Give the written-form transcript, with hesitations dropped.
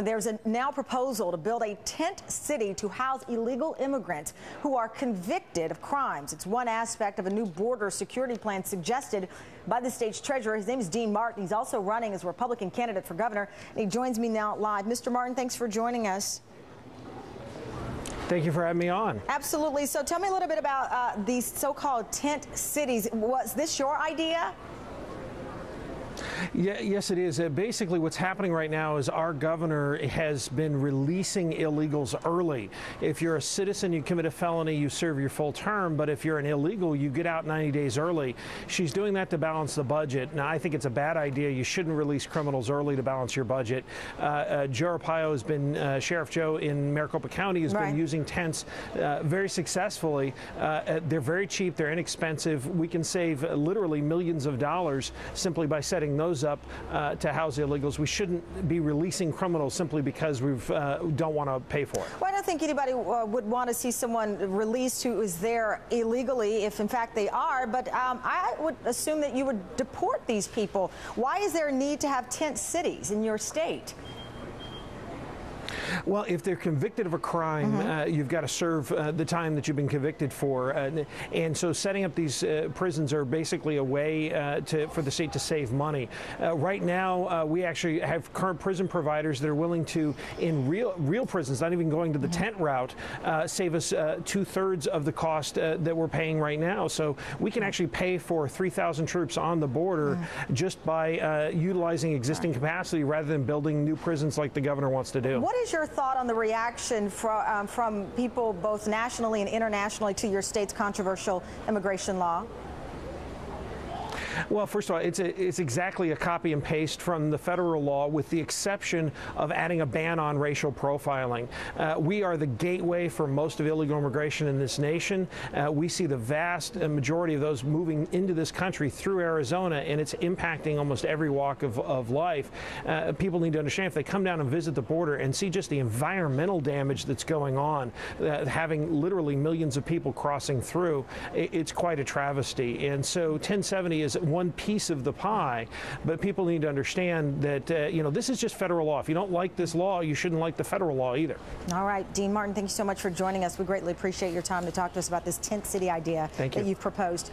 There's a now proposal to build a tent city to house illegal immigrants who are convicted of crimes. It's one aspect of a new border security plan suggested by the state's treasurer. His name is Dean Martin. He's also running as a Republican candidate for governor. And he joins me now live. Mr. Martin, thanks for joining us. Thank you for having me on. Absolutely. So tell me a little bit about these so-called tent cities. Was this your idea? Yeah, yes, it is. Basically, what's happening right now is our governor has been releasing illegals early. If you're a citizen, you commit a felony, you serve your full term. But if you're an illegal, you get out 90 days early. She's doing that to balance the budget. Now, I think it's a bad idea. You shouldn't release criminals early to balance your budget. Joe Arpaio has been, Sheriff Joe in Maricopa County has been using tents very successfully. They're very cheap. They're inexpensive. We can save literally millions of dollars simply by setting those up to house illegals. We shouldn't be releasing criminals simply because we don't want to pay for it. Well, I don't think anybody would want to see someone released who is there illegally, if in fact they are, but I would assume that you would deport these people. Why is there a need to have tent cities in your state? Well, if they're convicted of a crime, you've got to serve the time that you've been convicted for. And so setting up these prisons are basically a way for the state to save money. Right now, we actually have current prison providers that are willing to, in real prisons, not even going to the tent route, save us 2/3 of the cost that we're paying right now. So we can actually pay for 3,000 troops on the border just by utilizing existing capacity rather than building new prisons like the governor wants to do. What is your thought on the reaction from people both nationally and internationally to your state's controversial immigration law? Well, first of all, it's exactly a copy and paste from the federal law, with the exception of adding a ban on racial profiling. We are the gateway for most of illegal immigration in this nation. We see the vast majority of those moving into this country through Arizona, and it's impacting almost every walk of life. People need to understand, if they come down and visit the border and see just the environmental damage that's going on, having literally millions of people crossing through, it's quite a travesty. And so 1070 is one piece of the pie, but people need to understand that, you know, this is just federal law. If you don't like this law, you shouldn't like the federal law either. All right, Dean Martin, thank you so much for joining us. We greatly appreciate your time to talk to us about this tent city idea that you've proposed.